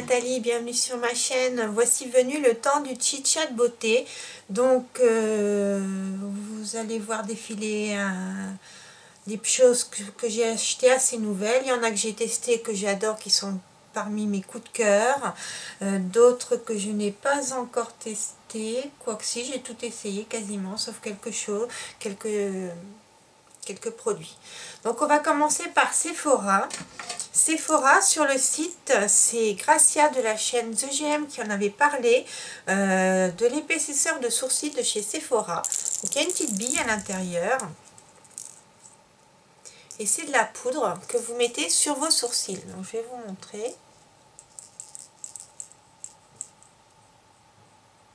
Nathalie, bienvenue sur ma chaîne. Voici venu le temps du chit-chat beauté. Donc vous allez voir défiler des choses que j'ai achetées assez nouvelles. Il y en a que j'ai testées, que j'adore, qui sont parmi mes coups de cœur. D'autres que je n'ai pas encore testées. Quoique si, j'ai tout essayé quasiment, sauf quelques produits. Donc on va commencer par Sephora. Sephora, sur le site, c'est Gracia de la chaîne The GM qui en avait parlé, de l'épaississeur de sourcils de chez Sephora. Donc il y a une petite bille à l'intérieur et c'est de la poudre que vous mettez sur vos sourcils. Donc je vais vous montrer.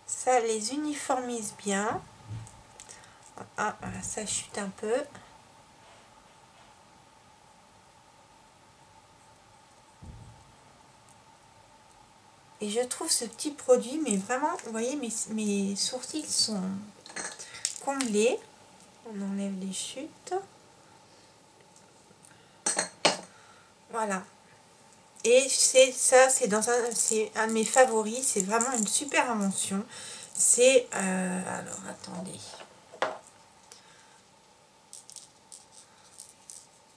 Ça les uniformise bien. Ah, ça chute un peu. Et je trouve ce petit produit, mais vraiment, vous voyez, mes sourcils sont comblés. On enlève les chutes. Voilà. Et c'est un de mes favoris. C'est vraiment une super invention. C'est, alors attendez.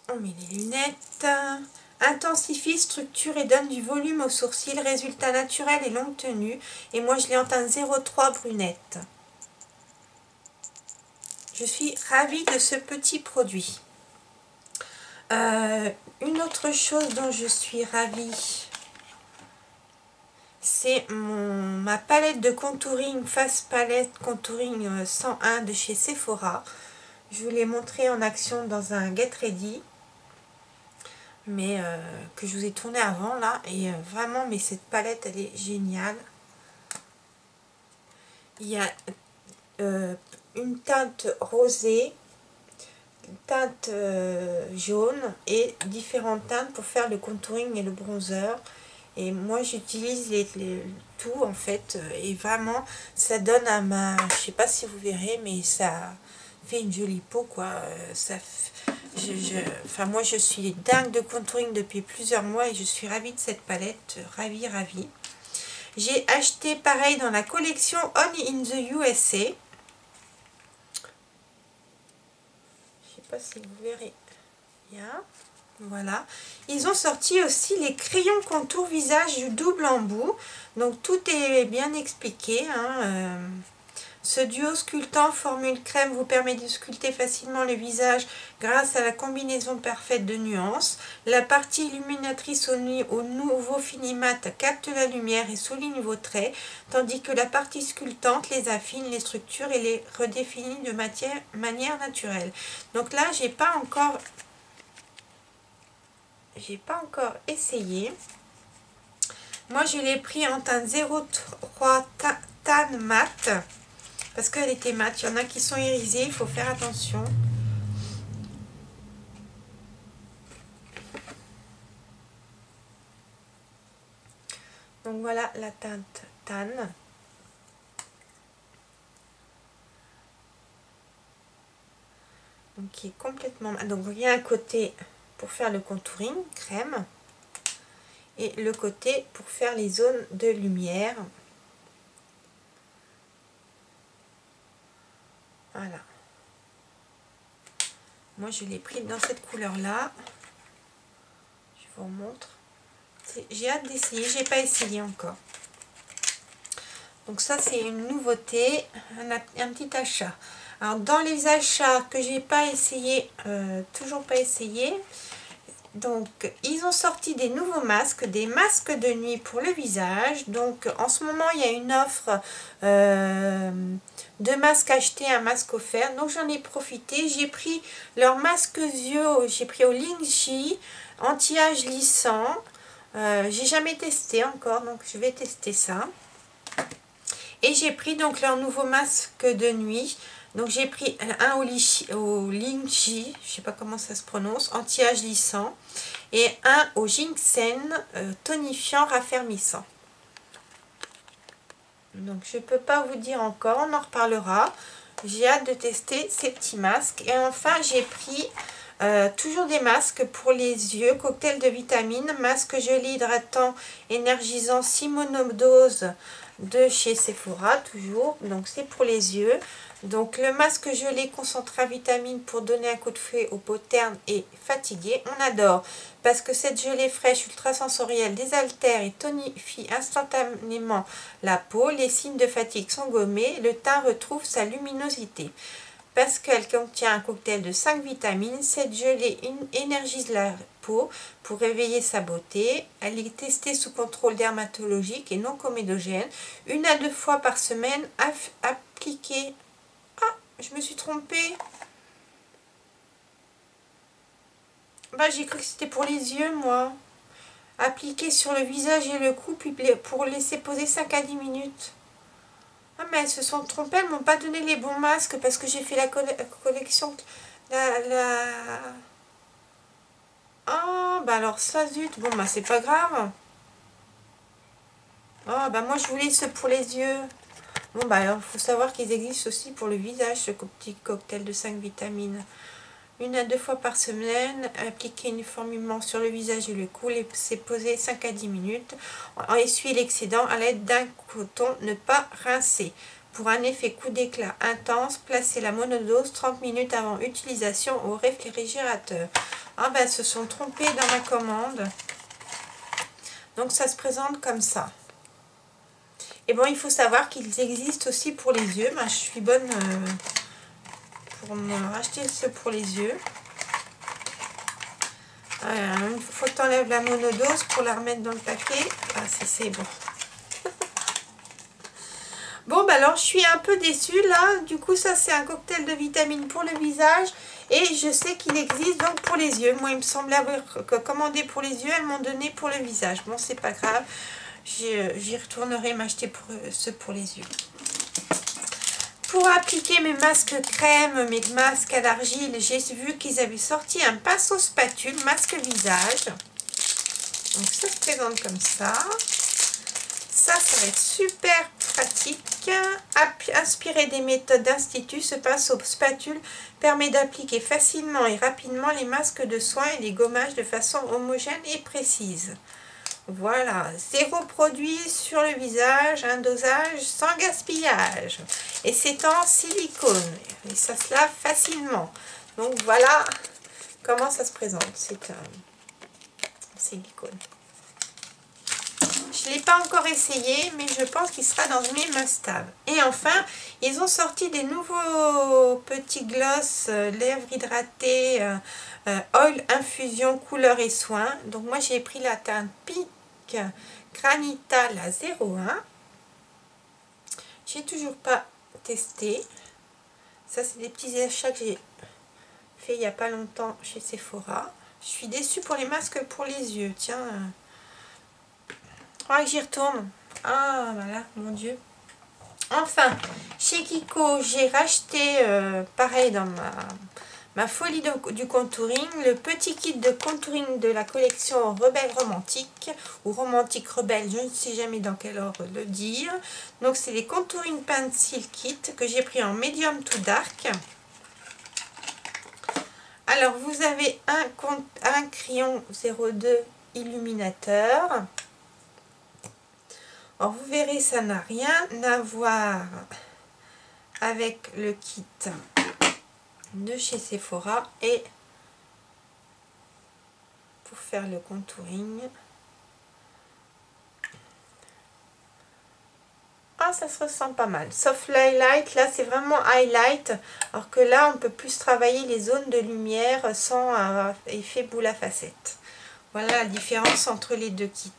On met les lunettes. Intensifie, structure et donne du volume aux sourcils. Résultat naturel et longue tenue. Et moi, je l'ai en teinte 03 brunette. Je suis ravie de ce petit produit. Une autre chose dont je suis ravie, c'est ma palette de contouring, Face Palette Contouring 101 de chez Sephora. Je vous l'ai montré en action dans un Get Ready, mais que je vous ai tourné avant là, et vraiment, mais cette palette elle est géniale. Il y a une teinte rosée, une teinte jaune et différentes teintes pour faire le contouring et le bronzer. Et moi j'utilise tout en fait, et vraiment ça donne à je sais pas si vous verrez, mais ça fait une jolie peau quoi. Enfin moi je suis dingue de contouring depuis plusieurs mois et je suis ravie de cette palette, ravie. J'ai acheté pareil dans la collection On in the USA. Je sais pas si vous verrez bien. Voilà, ils ont sorti aussi les crayons contour visage du double embout. Donc tout est bien expliqué, hein. Ce duo sculptant formule crème vous permet de sculpter facilement le visage grâce à la combinaison parfaite de nuances. La partie illuminatrice au nouveau fini mat capte la lumière et souligne vos traits, tandis que la partie sculptante les affine, les structure et les redéfinit de manière naturelle. Donc là, j'ai pas encore essayé. Moi je l'ai pris en teinte 03 tan mat parce qu'elle était mat. Il y en a qui sont irisés, il faut faire attention. Donc voilà la teinte tan. Donc qui est complètement mat. Donc il y a un côté pour faire le contouring crème et le côté pour faire les zones de lumière. Voilà. Moi je l'ai pris dans cette couleur là. Je vous montre. J'ai hâte d'essayer, j'ai pas essayé encore. Donc ça c'est une nouveauté, un petit achat. Alors dans les achats que j'ai pas essayé, toujours pas essayé, donc ils ont sorti des nouveaux masques, des masques de nuit pour le visage. Donc en ce moment il y a une offre de masques achetés, un masque offert. Donc j'en ai profité, j'ai pris leur masque yeux, j'ai pris au Lingji, anti-âge lissant. J'ai jamais testé encore, donc je vais tester ça. Et j'ai pris donc leur nouveau masque de nuit. Donc j'ai pris un au Lingji, je sais pas comment ça se prononce, anti-âge lissant, et un au Ginseng, tonifiant raffermissant. Donc je peux pas vous dire encore, on en reparlera. J'ai hâte de tester ces petits masques. Et enfin j'ai pris Toujours des masques pour les yeux, cocktail de vitamines, masque gelé hydratant énergisant 6 monodoses de chez Sephora, toujours, donc c'est pour les yeux. Donc le masque gelé concentré à vitamines pour donner un coup de fouet aux peaux ternes et fatiguées, on adore, parce que cette gelée fraîche ultra sensorielle désaltère et tonifie instantanément la peau, les signes de fatigue sont gommés, le teint retrouve sa luminosité. Parce qu'elle contient un cocktail de 5 vitamines, cette gelée énergise la peau pour réveiller sa beauté. Elle est testée sous contrôle dermatologique et non comédogène. 1 à 2 fois par semaine, appliquée. Ah, je me suis trompée. Bah, j'ai cru que c'était pour les yeux, moi. Appliquée sur le visage et le cou, puis pour laisser poser 5 à 10 minutes. Ah, mais elles se sont trompées, elles m'ont pas donné les bons masques parce que j'ai fait la collection. Ah, bah alors ça, zut. Bon, bah c'est pas grave. Oh, bah moi je voulais ceux pour les yeux. Bon, bah alors il faut savoir qu'ils existent aussi pour le visage, ce petit cocktail de 5 vitamines. 1 à 2 fois par semaine, appliquer uniformément sur le visage et le cou, laisser poser 5 à 10 minutes. Essuyer l'excédent à l'aide d'un coton, ne pas rincer. Pour un effet coup d'éclat intense, placez la monodose 30 minutes avant utilisation au réfrigérateur. Ah ben, elles se sont trompées dans ma commande. Donc ça se présente comme ça. Et bon, il faut savoir qu'ils existent aussi pour les yeux. Ben, je suis bonne pour me racheter ceux pour les yeux. Une fois que tu enlèves la monodose pour la remettre dans le paquet. Ah, c'est bon. Bon, bah alors je suis un peu déçue là. Du coup, ça c'est un cocktail de vitamines pour le visage. Et je sais qu'il existe donc pour les yeux. Moi, il me semblait avoir commandé pour les yeux. Elles m'ont donné pour le visage. Bon, c'est pas grave. J'y retournerai m'acheter ceux pour les yeux. Pour appliquer mes masques crème, mes masques à l'argile, j'ai vu qu'ils avaient sorti un pinceau spatule, masque visage. Donc ça se présente comme ça. Ça va être super pratique. Inspiré des méthodes d'Institut, ce pinceau spatule permet d'appliquer facilement et rapidement les masques de soins et les gommages de façon homogène et précise. Voilà, 0 produit sur le visage, un dosage sans gaspillage. Et c'est en silicone. Et ça se lave facilement. Donc voilà comment ça se présente. C'est un silicone. Je ne l'ai pas encore essayé, mais je pense qu'il sera dans mes must-have. Et enfin, ils ont sorti des nouveaux petits gloss lèvres hydratées, oil infusion couleur et soin. Donc moi j'ai pris la teinte Pink Granita la 01. J'ai toujours pas testé. Ça c'est des petits achats que j'ai fait il n'y a pas longtemps chez Sephora. Je suis déçue pour les masques pour les yeux. Tiens. Que j'y retourne. Ah voilà, mon Dieu. Enfin, chez Kiko, j'ai racheté, pareil dans ma folie du contouring, le petit kit de contouring de la collection Rebelle Romantique, ou Romantique Rebelle, je ne sais jamais dans quel ordre le dire. Donc c'est les contouring pencil kit que j'ai pris en medium to dark. Alors vous avez un crayon 02 illuminateur. Alors vous verrez, ça n'a rien à voir avec le kit de chez Sephora. Et pour faire le contouring, ah, ça se ressent pas mal. Sauf l'highlight, là c'est vraiment highlight, alors que là on peut plus travailler les zones de lumière sans effet boule à facettes. Voilà la différence entre les deux kits.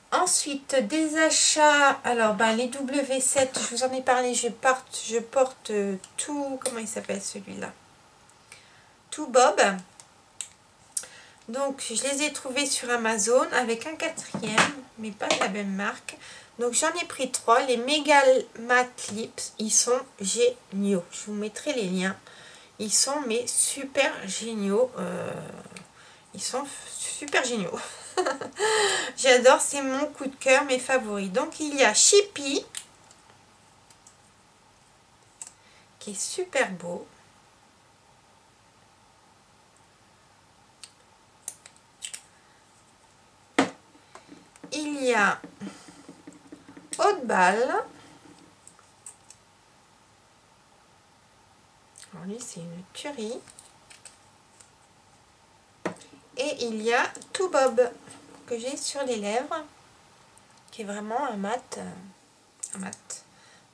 Ensuite, des achats. Alors, ben, les W7, je vous en ai parlé, je porte tout. Comment il s'appelle celui-là? Tout Bob. Donc, je les ai trouvés sur Amazon avec un 4e, mais pas de la même marque. Donc, j'en ai pris 3. Les Mega Matte Lips, ils sont géniaux. Je vous mettrai les liens. Ils sont, mais super géniaux. Ils sont super géniaux. J'adore, c'est mon coup de cœur, mes favoris. Donc il y a Chippy qui est super beau. il y a Haute Balle. Alors lui, c'est une tuerie. Et il y a Tout Bob que j'ai sur les lèvres, qui est vraiment un mat,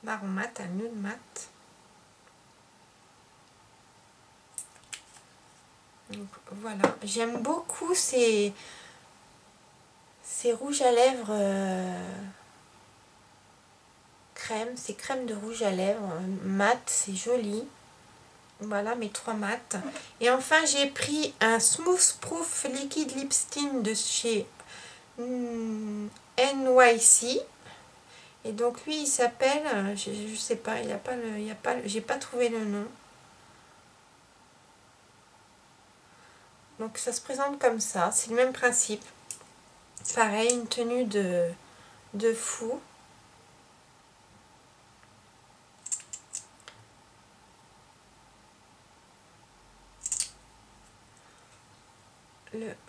marron mat, un nude mat. Donc, voilà, j'aime beaucoup ces rouges à lèvres crème, ces crèmes de rouge à lèvres mat, c'est joli. Voilà mes 3 mats. Et enfin, j'ai pris un Smooth Proof Liquid Lipstick de chez NYC. Et donc lui, il s'appelle, je sais pas, j'ai pas trouvé le nom. Donc ça se présente comme ça, c'est le même principe. Pareil, une tenue de fou.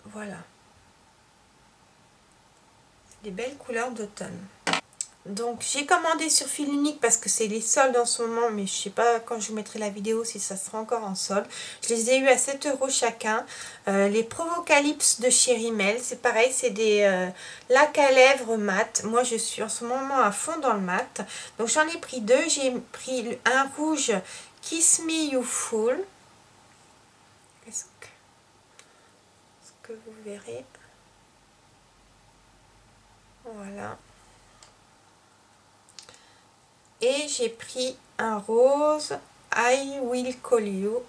Voilà. Des belles couleurs d'automne. Donc j'ai commandé sur fil unique parce que c'est les soldes en ce moment, mais je sais pas quand je vous mettrai la vidéo si ça sera encore en solde. Je les ai eu à 7 € chacun. Les Provocalypse de chez Rimmel, c'est pareil, c'est des lacs à lèvres mat. Moi je suis en ce moment à fond dans le mat. Donc j'en ai pris 2. J'ai pris un rouge Kiss Me You Full. Est-ce que vous verrez? Voilà. Et j'ai pris un rose I Will Call You.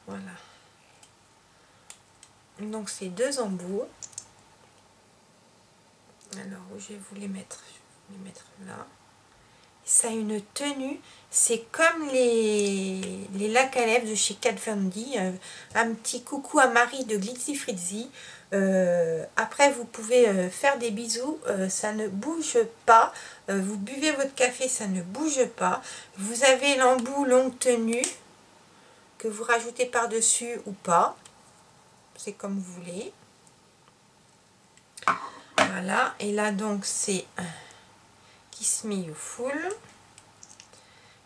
Voilà. Donc c'est 2 embouts. Alors je vais vous les mettre. Je vais les mettre là. Ça a une tenue. C'est comme les lacs à lèvres de chez Kat Von D. Un petit coucou à Marie de Glitzy Fritzy. Après vous pouvez faire des bisous, ça ne bouge pas. Vous buvez votre café, ça ne bouge pas. Vous avez l'embout longue tenue que vous rajoutez par dessus ou pas, c'est comme vous voulez. Voilà, et là donc c'est Kiss Me You Full.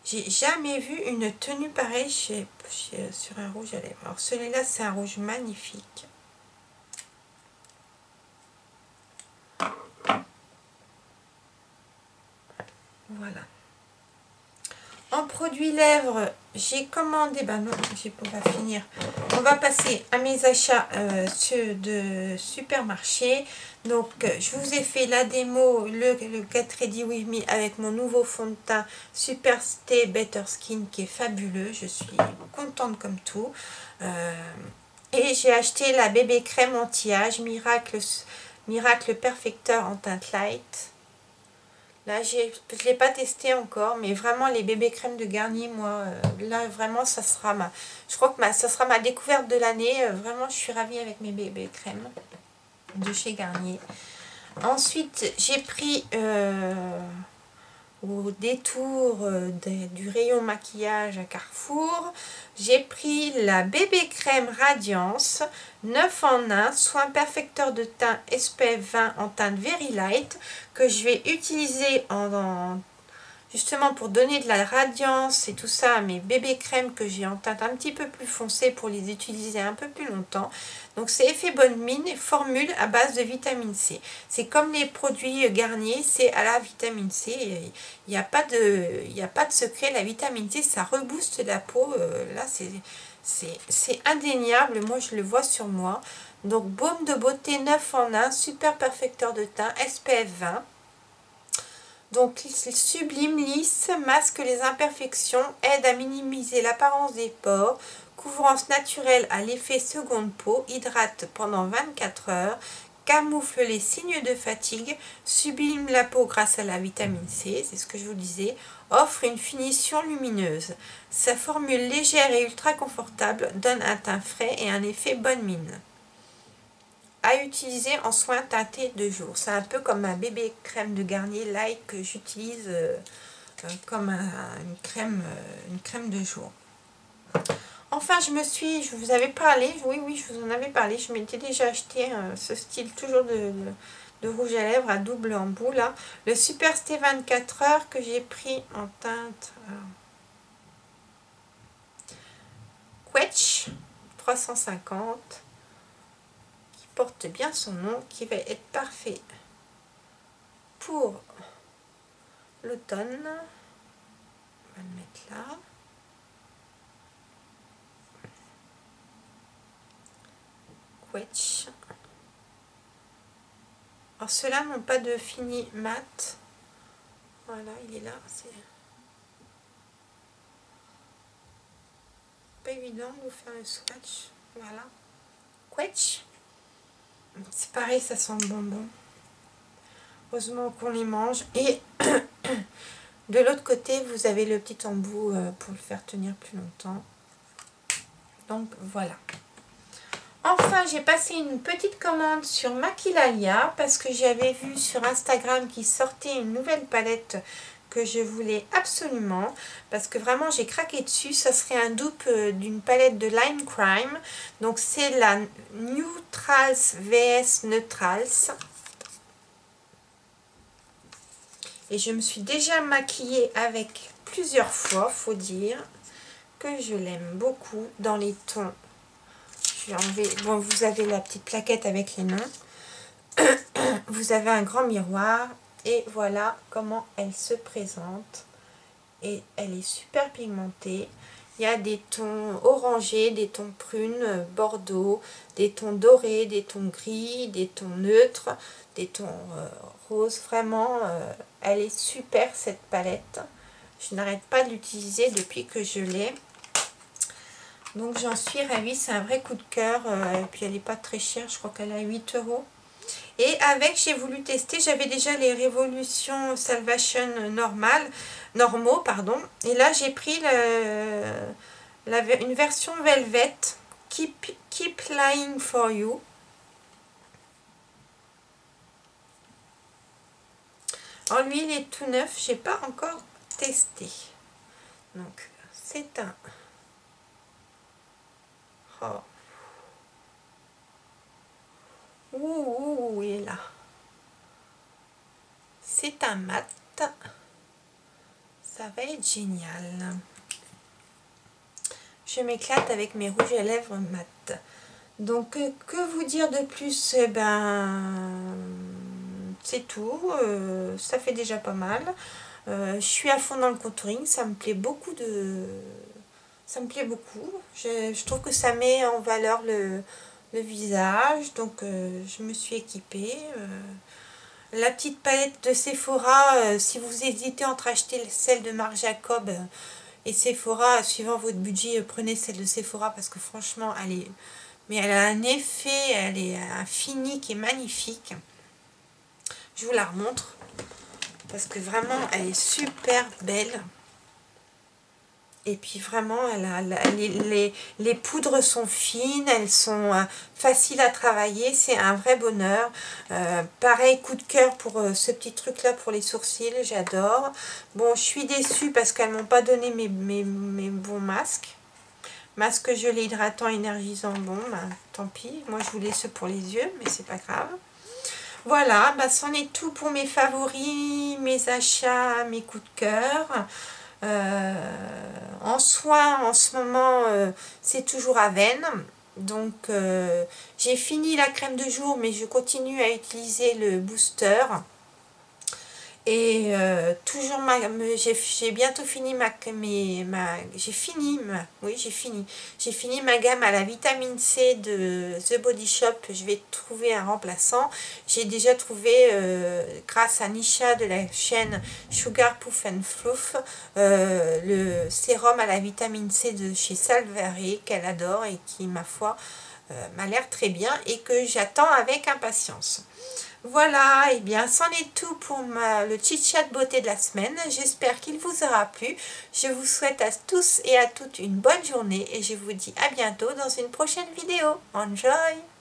J'ai jamais vu une tenue pareille sur un rouge à lèvres. Alors celui-là c'est un rouge magnifique. Voilà. En produit lèvres, j'ai commandé, ben non, on va finir. On va passer à mes achats de supermarché. Donc, je vous ai fait la démo, le Get Ready With Me avec mon nouveau fond de teint Super Stay Better Skin qui est fabuleux. Je suis contente comme tout. Et j'ai acheté la bébé crème anti-âge Miracle Perfecteur en teinte light. Là, je ne l'ai pas testé encore, mais vraiment les bébés crèmes de Garnier, moi, là vraiment ça sera je crois que ça sera ma découverte de l'année. Vraiment, je suis ravie avec mes bébés crèmes de chez Garnier. Ensuite, j'ai pris au détour du rayon maquillage à Carrefour, j'ai pris la bébé crème Radiance 9 en 1, soin perfecteur de teint SPF 20 en teinte Very Light, que je vais utiliser justement pour donner de la radiance et tout ça à mes bébés crèmes que j'ai en teinte un petit peu plus foncée pour les utiliser un peu plus longtemps. Donc c'est effet bonne mine et formule à base de vitamine C. C'est comme les produits Garnier, c'est à la vitamine C. Il n'y a pas de secret, la vitamine C ça rebooste la peau. Là c'est indéniable, moi je le vois sur moi. Donc baume de beauté 9 en 1, super perfecteur de teint SPF 20. Donc, il sublime, lisse, masque les imperfections, aide à minimiser l'apparence des pores, couvrance naturelle à l'effet seconde peau, hydrate pendant 24 heures, camoufle les signes de fatigue, sublime la peau grâce à la vitamine C, c'est ce que je vous disais, offre une finition lumineuse. Sa formule légère et ultra confortable donne un teint frais et un effet bonne mine. À utiliser en soins teintés de jour. C'est un peu comme un bébé crème de Garnier light que j'utilise comme une crème de jour. Enfin, je vous avais parlé, oui, je vous en avais parlé. Je m'étais déjà acheté ce style toujours de rouge à lèvres à double embout, là. Le Super Stay 24 heures que j'ai pris en teinte Quetch 350, qui porte bien son nom, qui va être parfait pour l'automne. On va le mettre là. Quetch. Alors ceux-là n'ont pas de fini mat. Voilà, il est là. C'est pas évident de vous faire le swatch. Voilà. Quetch. C'est pareil, ça sent le bonbon. Heureusement qu'on les mange. Et de l'autre côté, vous avez le petit embout pour le faire tenir plus longtemps. Donc voilà. Enfin, j'ai passé une petite commande sur Maquilalia parce que j'avais vu sur Instagram qu'il sortait une nouvelle palette que je voulais absolument, parce que vraiment j'ai craqué dessus. Ça serait un dupe d'une palette de Lime Crime. Donc c'est la Neutrals vs Neutrals. Et je me suis déjà maquillée avec plusieurs fois, faut dire que je l'aime beaucoup dans les tons. Je vais enlever, bon, vous avez la petite plaquette avec les noms. Vous avez un grand miroir et voilà comment elle se présente. Et elle est super pigmentée. Il y a des tons orangés, des tons prunes, bordeaux, des tons dorés, des tons gris, des tons neutres, des tons roses. Vraiment, elle est super cette palette. Je n'arrête pas de l'utiliser depuis que je l'ai. Donc j'en suis ravie, c'est un vrai coup de cœur. Et puis elle n'est pas très chère, je crois qu'elle est à 8 €. Et avec, j'ai voulu tester, j'avais déjà les Révolution Salvation normaux, pardon. Et là j'ai pris une version Velvet, Keep Lying For You. Alors lui il est tout neuf, j'ai pas encore testé. Donc c'est un... Oh. Ouh, il est là. C'est un mat. Ça va être génial. Je m'éclate avec mes rouges à lèvres mat. Donc, que vous dire de plus? Ben, c'est tout. Ça fait déjà pas mal. Je suis à fond dans le contouring. Ça me plaît beaucoup Ça me plaît beaucoup. Je trouve que ça met en valeur le visage. Donc, je me suis équipée. La petite palette de Sephora, si vous hésitez entre acheter celle de Marc Jacob et Sephora, suivant votre budget, prenez celle de Sephora parce que franchement, elle a un effet, elle est un fini qui est magnifique. Je vous la remontre parce que vraiment, elle est super belle. Et puis vraiment, les poudres sont fines, elles sont faciles à travailler, c'est un vrai bonheur. Pareil, coup de cœur pour ce petit truc-là pour les sourcils, j'adore. Bon, je suis déçue parce qu'elles m'ont pas donné mes bons masques. Masque gelé hydratant énergisant, bon, bah, tant pis. Moi, je voulais ceux pour les yeux, mais c'est pas grave. Voilà, bah, c'en est tout pour mes favoris, mes achats, mes coups de cœur. En soins en ce moment c'est toujours Avène, donc j'ai fini la crème de jour mais je continue à utiliser le booster et toujours j'ai bientôt fini j'ai fini ma gamme à la vitamine C de The Body Shop. Je vais trouver un remplaçant. J'ai déjà trouvé grâce à Nisha de la chaîne Sugar Puff and Fluff le sérum à la vitamine C de chez Salvary qu'elle adore et qui ma foi m'a l'air très bien et que j'attends avec impatience. Voilà, et bien c'en est tout pour le chit-chat beauté de la semaine. J'espère qu'il vous aura plu. Je vous souhaite à tous et à toutes une bonne journée et je vous dis à bientôt dans une prochaine vidéo. Enjoy!